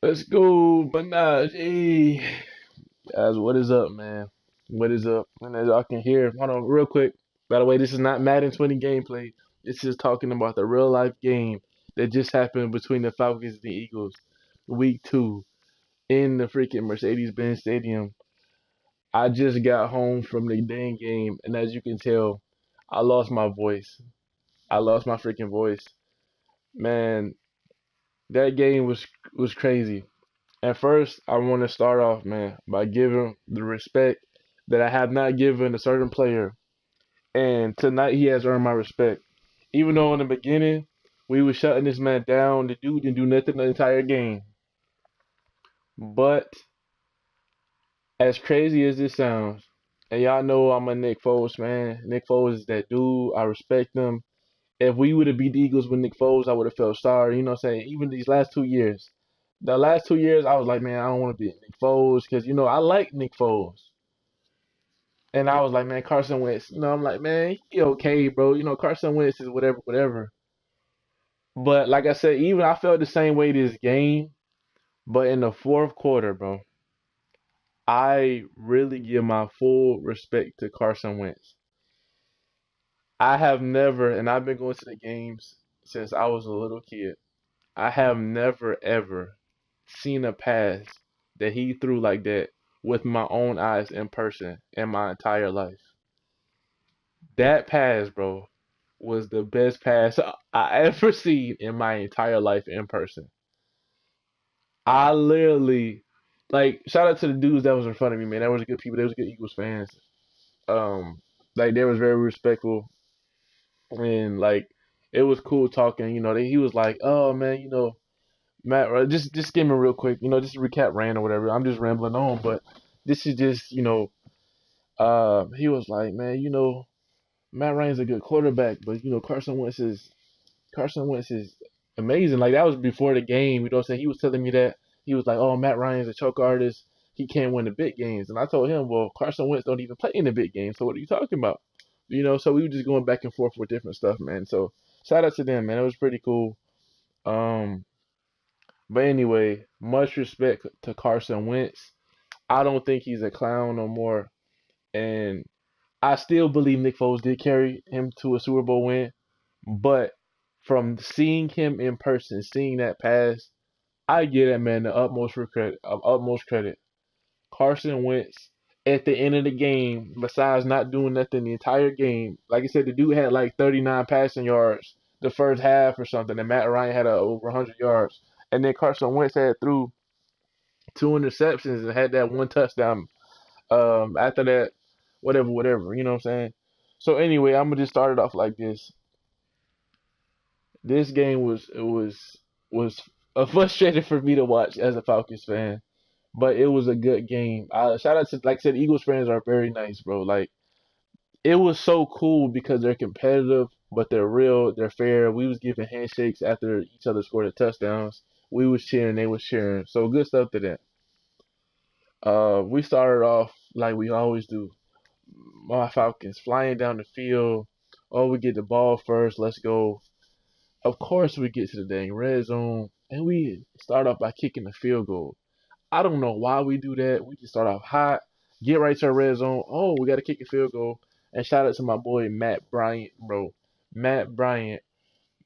Let's go, Banaj. Hey, guys, what is up, man? What is up? And as y'all can hear, hold on, real quick. By the way, this is not Madden 20 gameplay. This is talking about the real life game that just happened between the Falcons and the Eagles, week 2, in the freaking Mercedes-Benz Stadium. I just got home from the dang game, and as you can tell, I lost my voice. I lost my freaking voice. Man, that game was crazy. At first, I want to start off, man, by giving the respect that I have not given a certain player. And tonight he has earned my respect. Even though in the beginning we were shutting this man down, the dude didn't do nothing the entire game. But as crazy as this sounds, and y'all know I'm a Nick Foles man. Nick Foles is that dude. I respect him. If we would have beat the Eagles with Nick Foles, I would have felt sorry. You know what I'm saying? Even these last 2 years. The last 2 years, I was like, man, I don't want to beat Nick Foles because, I like Nick Foles. And I was like, man, Carson Wentz. I'm like, man, he okay, bro. Carson Wentz is whatever, whatever. But like I said, even I felt the same way this game. But in the fourth quarter, bro, I really give my full respect to Carson Wentz. I have never, and I've been going to the games since I was a little kid. I have never ever seen a pass that he threw like that with my own eyes in person in my entire life. That pass, bro, was the best pass I ever seen in my entire life in person. I literally shout out to the dudes that was in front of me, man. That was good people. They was good Eagles fans. Um, they was very respectful and it was cool talking. He was like, "Oh man, Matt, just give me real quick, just recap Rant or whatever. I'm just rambling on, but this is just, he was like, man, Matt Ryan's a good quarterback, but Carson Wentz is amazing. Like that was before the game. He was telling me that he was like, oh, Matt Ryan's a choke artist. He can't win the big games, and I told him, well, Carson Wentz don't even play in the big games. So what are you talking about? So we were just going back and forth with different stuff, man. So shout out to them, man. It was pretty cool. Um, but anyway, much respect to Carson Wentz. I don't think he's a clown no more, and I still believe Nick Foles did carry him to a Super Bowl win. But from seeing him in person, seeing that pass, I give that man the utmost credit. Carson Wentz at the end of the game, besides not doing nothing the entire game, like I said, the dude had like 39 passing yards the first half or something, and Matt Ryan had over 100 yards, and then Carson Wentz had threw two interceptions and had that one touchdown. After that, whatever, whatever, you know what I'm saying? So anyway, I'm gonna just start it off like this. This game was frustrating for me to watch as a Falcons fan, but it was a good game. Shout out to, like I said, Eagles fans are very nice, bro. Like it was so cool because they're competitive, but they're real, they're fair. We was giving handshakes after each other scored the touchdowns. We was cheering, they was cheering. So good stuff to that. We started off like we always do. My Falcons flying down the field. Oh, we get the ball first. Let's go. Of course, we get to the dang red zone, and we start off by kicking the field goal. I don't know why we do that. We just start off hot, get right to the red zone. Oh, we got to kick a field goal. And shout out to my boy Matt Bryant, bro. Matt Bryant,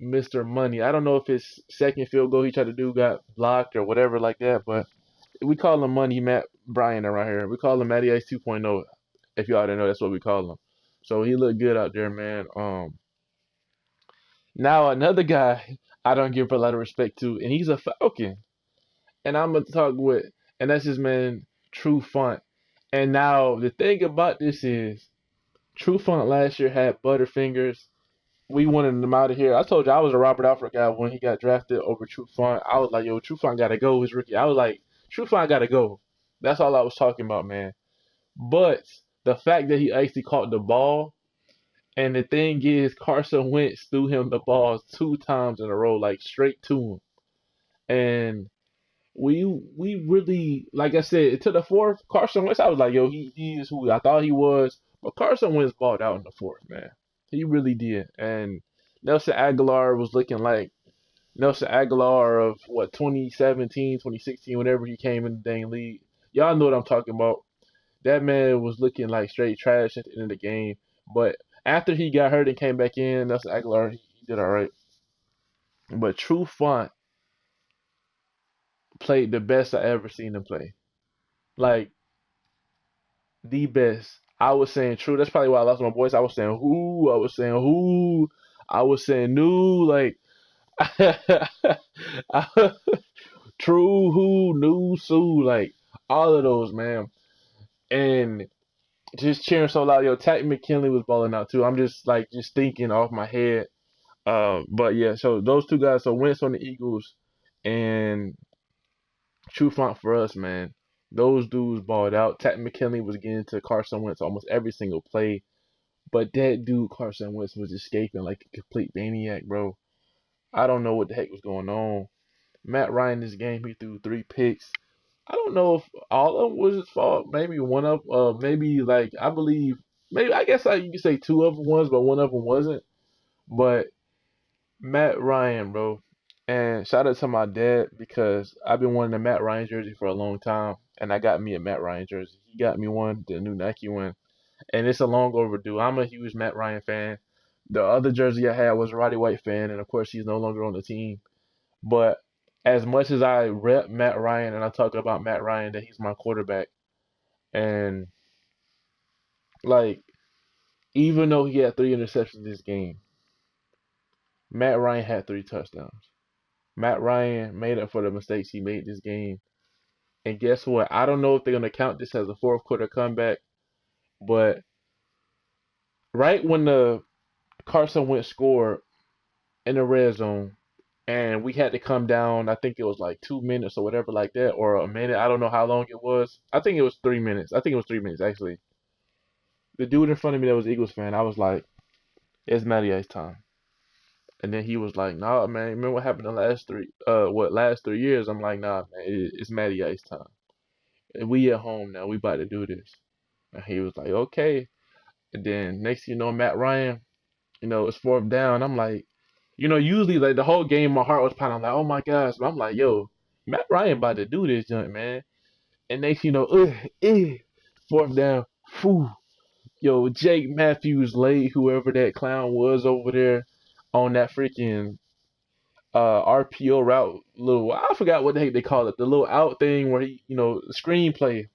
Mr. Money. I don't know if his second field goal he tried to do got blocked or whatever like that, but we call him Money Matt Bryant around here. We call him Matty Ice 2.0. If y'all didn't know, that's what we call him. So he looked good out there, man. Now another guy I don't give a lot of respect to, and he's a Falcon. And I'm gonna talk with, and that's his man, True Font. And now the thing about this is, True Font last year had Butterfingers. We wanted him out of here. I told you I was a Robert Alford guy when he got drafted over True Font. I was like, yo, True Font gotta go. His rookie. I was like, True Font gotta go. That's all I was talking about, man. But the fact that he actually caught the ball, and the thing is, Carson Wentz threw him the ball 2 times in a row, like straight to him. And we really, like I said, to the fourth, Carson Wentz, I was like, yo, he is who I thought he was. But Carson Wentz balled out in the fourth, man. He really did. And Nelson Aguilar was looking like Nelson Aguilar of what 2017, 2016, whenever he came in the dang league. Y'all know what I'm talking about. That man was looking like straight trash at the end of the game. But after he got hurt and came back in, Nelson Aguilar, he did all right. But True Font played the best I ever seen him play. Like the best. I was saying True. That's probably why I lost my voice. I was saying who. I was saying who. I was saying new. Like True, who, new, Sue. Like all of those, man. And just cheering so loud. Yo, Tack McKinley was balling out too. I'm just like just thinking off my head. But yeah, so those two guys. So Wentz on the Eagles and True Font for us, man. Those dudes balled out. Tack McKinley was getting to Carson Wentz almost every single play. But that dude, Carson Wentz, was escaping like a complete maniac, bro. I don't know what the heck was going on. Matt Ryan this game, he threw 3 picks. I don't know if all of them was his fault. Maybe one of, maybe like I believe, maybe I guess you could say two of them was, but one of them wasn't. But Matt Ryan, bro, and shout out to my dad because I've been wanting a Matt Ryan jersey for a long time, and I got me a Matt Ryan jersey. He got me one, the new Nike one, and it's a long overdue. I'm a huge Matt Ryan fan. The other jersey I had was a Roddy White fan, and of course he's no longer on the team. But as much as I rep Matt Ryan and I talk about Matt Ryan that he's my quarterback, and like even though he had 3 interceptions this game, Matt Ryan had 3 touchdowns. Matt Ryan made up for the mistakes he made this game. And guess what? I don't know if they're gonna count this as a fourth quarter comeback, but right when the Carson Wentz scored in the red zone, and we had to come down. I think it was like 2 minutes or whatever like that, or a minute. I don't know how long it was. I think it was 3 minutes. I think it was 3 minutes actually. The dude in front of me that was Eagles fan, I was like, "It's Matty Ice time," and then he was like, "Nah, man. Remember what happened the last 3 years?" I'm like, "Nah, man. It's Matty Ice time. And we at home now. We about to do this." And he was like, "Okay." And then next, you know, Matt Ryan, it's fourth down. I'm like, usually like the whole game, my heart was pounding. I'm like, oh my gosh. But I'm like, yo, Matt Ryan about to do this junk, man. And next, fourth down. Whew. Yo, Jake Matthews late, whoever that clown was over there on that freaking RPO route, little I forgot what the heck they call it, the little out thing where he, screenplay.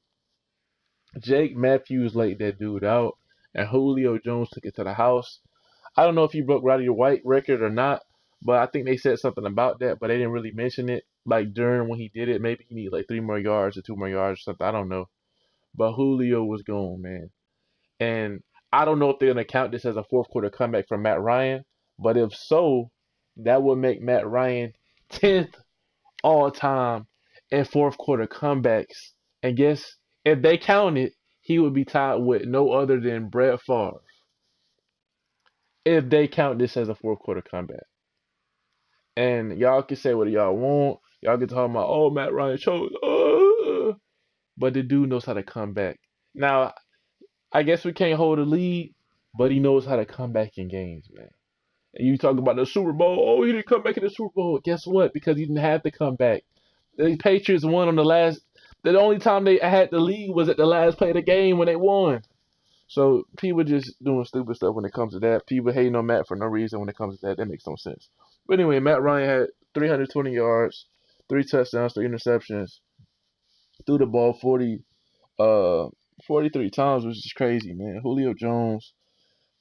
Jake Matthews laid that dude out, and Julio Jones took it to the house. I don't know if he broke Roddy White record or not, but I think they said something about that, but they didn't really mention it. Like during when he did it, maybe he needed like 3 more yards or 2 more yards or something. I don't know. But Julio was gone, man. And I don't know if they're gonna count this as a fourth quarter comeback from Matt Ryan, but if so, that would make Matt Ryan 10th all time in fourth quarter comebacks. And guess if they count it, he would be tied with no other than Brett Favre. If they count this as a fourth quarter comeback. And y'all can say what y'all want. Y'all can talk about, oh, Matt Ryan chose. But the dude knows how to come back. Now, I guess we can't hold a lead, but he knows how to come back in games, man. And you talk about the Super Bowl. Oh, he didn't come back in the Super Bowl. Guess what? Because he didn't have to come back. The Patriots won on the last. The only time they had the lead was at the last play of the game when they won. So people just doing stupid stuff when it comes to that. People hating on Matt for no reason when it comes to that. That makes no sense. But anyway, Matt Ryan had 320 yards, 3 touchdowns, 3 interceptions, threw the ball 43 times, which is crazy, man. Julio Jones,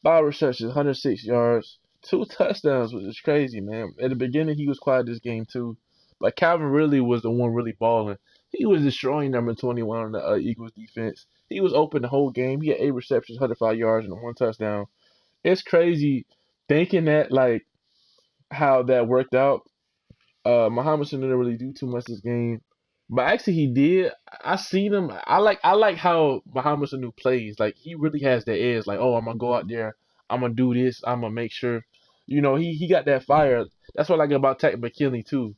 5 receptions, 106 yards, 2 touchdowns, which is crazy, man. At the beginning, he was quiet this game too, but Calvin really was the one really balling. He was destroying number 21 on the Eagles defense. He was open the whole game. He had 8 receptions, 105 yards, and 1 touchdown. It's crazy thinking that like how that worked out. Muhammad didn't really do too much this game, but actually he did. I seen him. I like how Muhammad Sanu plays. Like he really has that edge. Like, oh, I'm gonna go out there. I'm gonna do this. I'm gonna make sure. He got that fire. That's what I like about Tack McKinley too,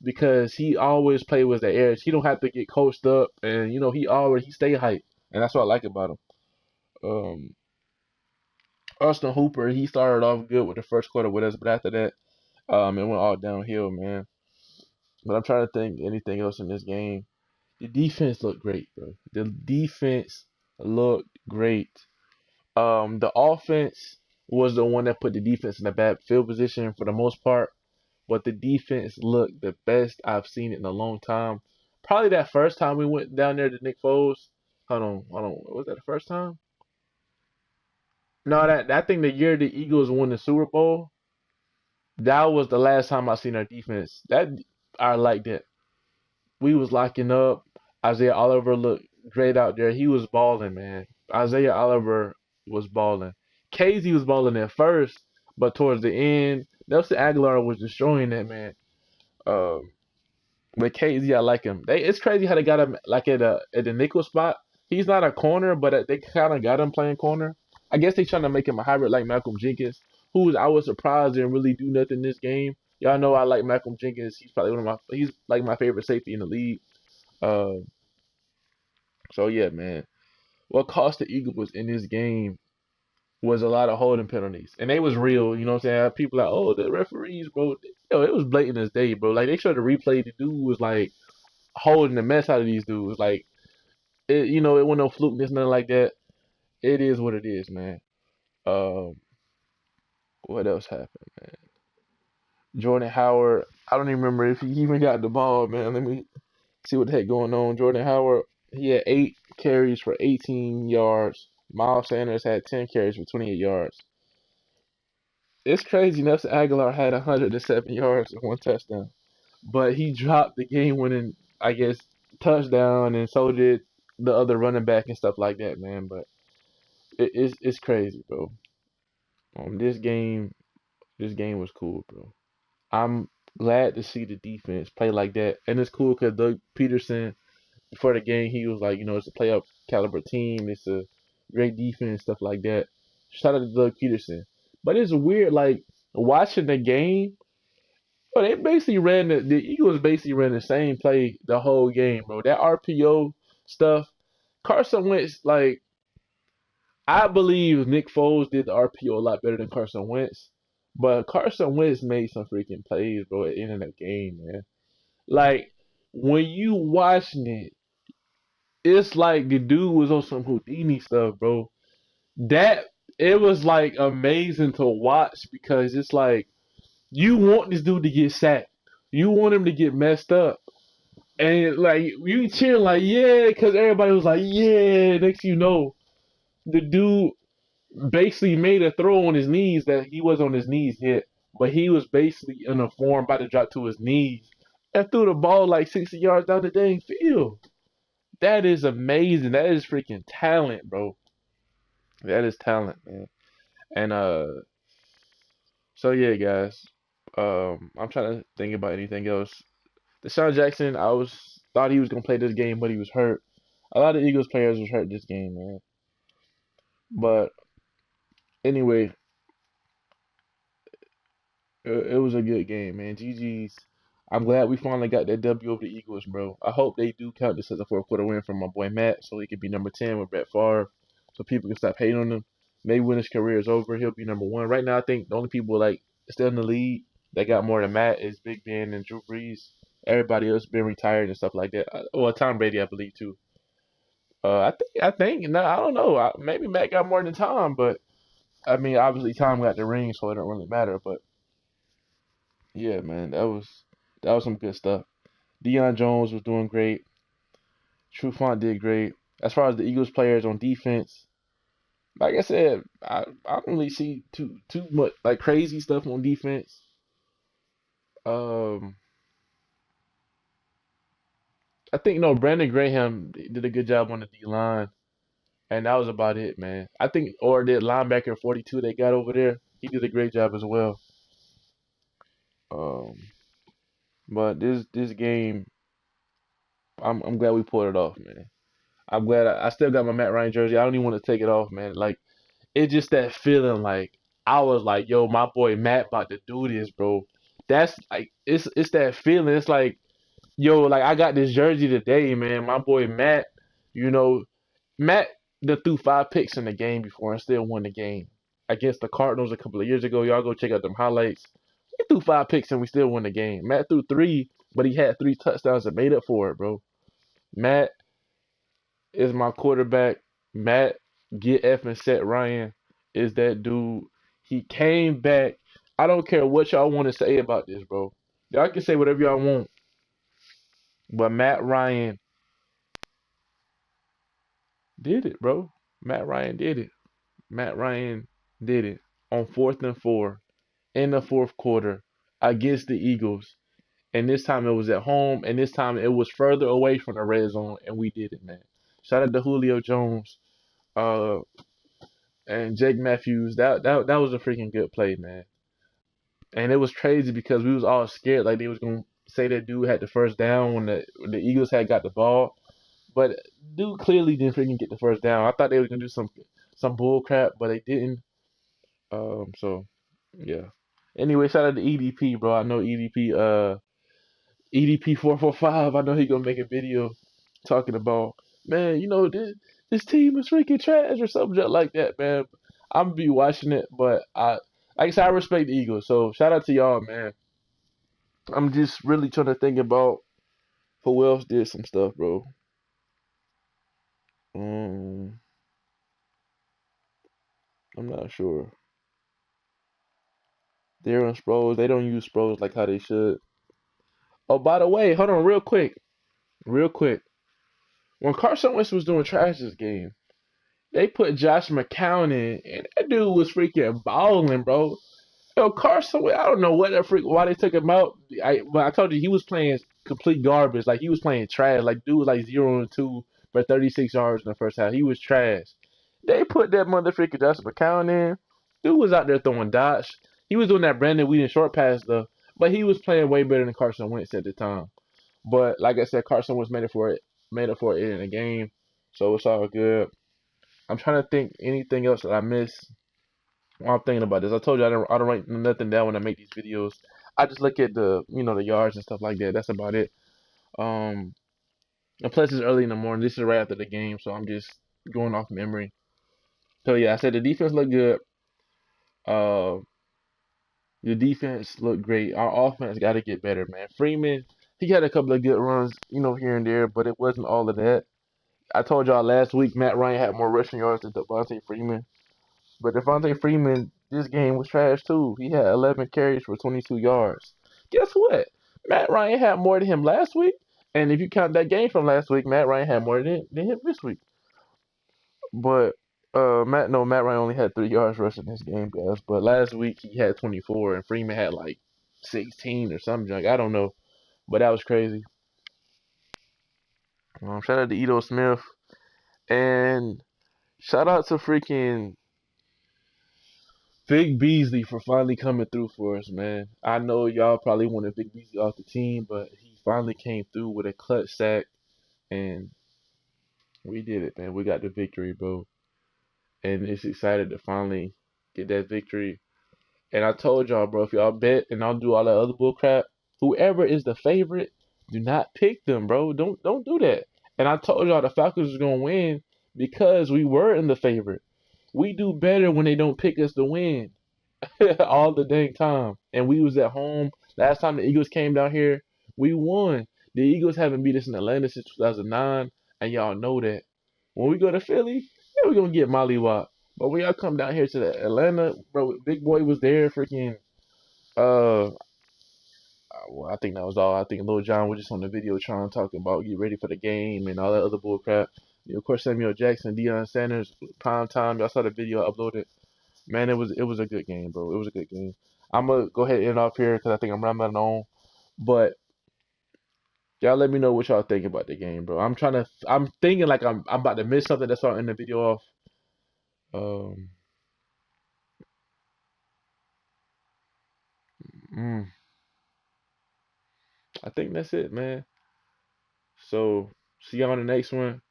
because he always play with the edge. He don't have to get coached up, and he stay hyped, and that's what I like about him. Um, Austin Hooper, he started off good with the first quarter with us, but after that, It went all downhill, man. But I'm trying to think anything else in this game. The defense looked great, bro. The defense looked great. The offense was the one that put the defense in a bad field position for the most part, but the defense looked the best I've seen it in a long time. Probably that first time we went down there to Nick Foles. Hold on. Was that the first time? No, that I think the year the Eagles won the Super Bowl, that was the last time I seen our defense. That I like that. We was locking up. Isaiah Oliver looked great out there. He was balling, man. Isaiah Oliver was balling. Casey was balling at first, but towards the end, Nelson Aguilar was destroying that man. Um, but KZ, I like him. It's crazy how they got him like at the nickel spot. He's not a corner, but they kind of got him playing corner. I guess they trying to make him a hybrid like Malcolm Jenkins, who I was surprised didn't really do nothing this game. Y'all know I like Malcolm Jenkins. He's probably he's like my favorite safety in the league. Uh, so yeah, man. What cost the Eagles in this game was a lot of holding penalties, and they was real. You know what I'm saying? People like, oh, the referees, bro. Yo, it was blatant as day, bro. Like they showed the replay. The dude was like holding the mess out of these dudes. Like it wasn't no fluke, nothing like that. It is what it is, man. Um, what else happened, man? Jordan Howard. I don't even remember if he even got the ball, man. Let me see what the heck going on. Jordan Howard. He had 8 carries for 18 yards. Miles Sanders had 10 carries for 28 yards. It's crazy. Nelson Aguilar had 107 yards and 1 touchdown, but he dropped the game-winning, I guess, touchdown, and so did the other running back and stuff like that, man. But it's crazy, bro. This game was cool, bro. I'm glad to see the defense play like that, and it's cool because Doug Peterson before the game he was like, it's a playoff caliber team, it's a great defense, stuff like that. Shout out to Doug Peterson, but it's weird, like watching the game. But they basically the Eagles basically ran the same play the whole game, bro. That RPO stuff, Carson Wentz, like I believe Nick Foles did the RPO a lot better than Carson Wentz. But Carson Wentz made some freaking plays, bro, at the end of the game, man. Like, when you watching it, it's like the dude was on some Houdini stuff, bro. That, it was like amazing to watch because it's like, you want this dude to get sacked. You want him to get messed up. And like, you cheering like, yeah, because everybody was like, yeah. Next you know, the dude basically made a throw on his knees that he was on his knees yet, but he was basically in a form about to drop to his knees and threw the ball like 60 yards down the dang field. That is amazing. That is freaking talent, bro. That is talent, man. And so yeah, guys. I'm trying to think about anything else. Deshaun Jackson, thought he was gonna play this game, but he was hurt. A lot of Eagles players was hurt this game, man. But anyway, it was a good game, man. GG's. I'm glad we finally got that W over the Eagles, bro. I hope they do count this as a fourth quarter win from my boy Matt, so he could be number 10 with Brett Favre, so people can stop hating on him. Maybe when his career is over, he'll be number 1. Right now, I think the only people like still in the league that got more than Matt is Big Ben and Drew Brees. Everybody else been retired and stuff like that. Well, Tom Brady, I believe too. I think. No, I don't know. Maybe Matt got more than Tom, but I mean, obviously Tom got the ring, so it don't really matter. But yeah, man, that was some good stuff. Deion Jones was doing great. Trufant did great. As far as the Eagles players on defense, like I said, I don't really see too much like crazy stuff on defense. Um, I think no, Brandon Graham did a good job on the D line, and that was about it, man. I think or did linebacker 42 they got over there. He did a great job as well. Um, but this game, I'm glad we pulled it off, man. I'm glad I still got my Matt Ryan jersey. I don't even want to take it off, man. Like it's just that feeling like I was like, yo, my boy Matt about to do this, bro. That's like it's that feeling. It's like, yo, like I got this jersey today, man. My boy Matt, you know, Matt that threw 5 picks in the game before and still won the game against the Cardinals a couple of years ago. Y'all go check out them highlights. He threw 5 picks and we still won the game. Matt threw 3, but he had 3 touchdowns and made up for it, bro. Matt is my quarterback. Matt, get effing set. Ryan is that dude. He came back. I don't care what y'all want to say about this, bro. Y'all can say whatever y'all want, but Matt Ryan did it, bro. Matt Ryan did it. Matt Ryan did it on 4th and 4 in the fourth quarter against the Eagles. And this time it was at home, and this time it was further away from the red zone, and we did it, man. Shout out to Julio Jones, uh, and Jake Matthews. That was a freaking good play, man. And it was crazy because we was all scared, like they was gonna say that dude had the first down when the Eagles had got the ball, but dude clearly didn't freaking get the first down. I thought they were gonna do some bull crap, but they didn't. So yeah. Anyway, shout out to EDP, bro. I know EDP 445. I know he gonna make a video talking about, man, this team is freaking trash or something just like that, man. I'm gonna be watching it, but like I said, I respect the Eagles. So shout out to y'all, man. I'm just really trying to think about who else did some stuff, bro. Um, I'm not sure. Darren Sproles, they don't use Sproles like how they should. Oh, by the way, hold on, real quick. When Carson Wentz was doing trash this game, they put Josh McCown in, and that dude was freaking balling, bro. Yo, Carson, I don't know why they took him out. But I told you he was playing complete garbage. Like he was playing trash. Like dude was like 0-2 for 36 yards in the first half. He was trash. They put that motherfucker Josh McCown in. Dude was out there throwing dots. He was doing that Brandon Whedon short pass though. But he was playing way better than Carson Wentz at the time. But like I said, Carson Wentz made up for it in the game. So it's all good. I'm trying to think anything else that I missed while I'm thinking about this. I told you I don't write nothing down when I make these videos. I just look at the yards and stuff like that. That's about it. Um, and plus it's early in the morning. This is right after the game, so I'm just going off memory. So yeah, I said the defense looked good. Uh, the defense looked great. Our offense got to get better, man. Freeman, he had a couple of good runs, here and there, but it wasn't all of that. I told y'all last week Matt Ryan had more rushing yards than Devontae Freeman. But Devontae Freeman, this game was trash too. He had 11 carries for 22 yards. Guess what? Matt Ryan had more than him last week. And if you count that game from last week, Matt Ryan had more than him this week. But Matt Ryan only had 3 yards rushing this game, guys. But last week he had 24 and Freeman had like 16 or something junk. I don't know. But that was crazy. Shout out to Edo Smith. And shout out to freaking Big Beasley for finally coming through for us, man. I know y'all probably wanted Big Beasley off the team, but he finally came through with a clutch sack, and we did it, man. We got the victory, bro. And it's excited to finally get that victory. And I told y'all, bro, if y'all bet and I'll do all that other bull crap, whoever is the favorite, do not pick them, bro. Don't do that. And I told y'all the Falcons was gonna win because we were in the favorite. We do better when they don't pick us to win all the dang time. And we was at home. Last time the Eagles came down here, we won. The Eagles haven't beat us in Atlanta since 2009, and y'all know that. When we go to Philly, yeah, we're going to get mollywop. But when y'all come down here to the Atlanta, bro, Big Boy was there freaking, uh, well, I think that was all. I think Lil John was just on the video trying to talk about get ready for the game and all that other bull crap. Of course, Samuel Jackson, Deion Sanders, prime time. Y'all saw the video I uploaded. Man, it was a good game, bro. It was a good game. I'm gonna go ahead and end off here because I think I'm running on. But y'all let me know what y'all think about the game, bro. I'm thinking like I'm about to miss something. That's why I end the video off. Um, mm, I think that's it, man. So see y'all on the next one.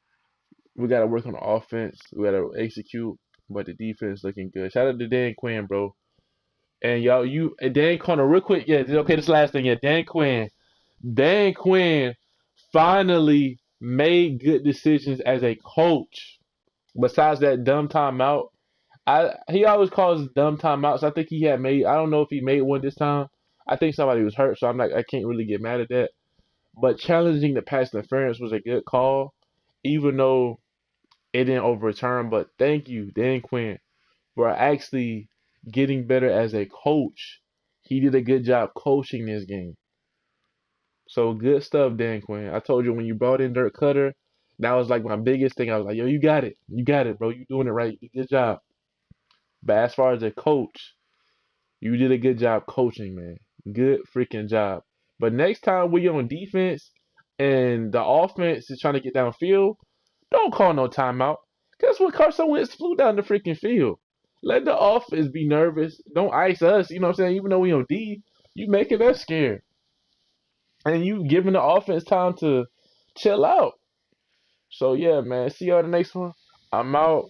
We gotta work on the offense. We gotta execute, but the defense looking good. Shout out to Dan Quinn, bro. And y'all, and Dan Quinn, real quick, yeah, okay, this last thing, yeah, Dan Quinn finally made good decisions as a coach. Besides that dumb timeout, he always calls dumb timeouts. I think he had made. I don't know if he made one this time. I think somebody was hurt, so I can't really get mad at that. But challenging the pass interference was a good call, even though it didn't overturn. But thank you, Dan Quinn, for actually getting better as a coach. He did a good job coaching this game. So good stuff, Dan Quinn. I told you when you brought in Dirk Cutter, that was like my biggest thing. I was like, yo, you got it. You got it, bro. You doing it right. Good job. But as far as a coach, you did a good job coaching, man. Good freaking job. But next time we on defense and the offense is trying to get downfield, don't call no timeout. Guess what? Carson Wentz flew down the freaking field. Let the offense be nervous. Don't ice us. You know what I'm saying? Even though we on D, you making us scared. And you giving the offense time to chill out. So yeah, man. See y'all the next one. I'm out.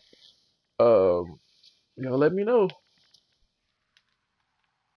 Let me know.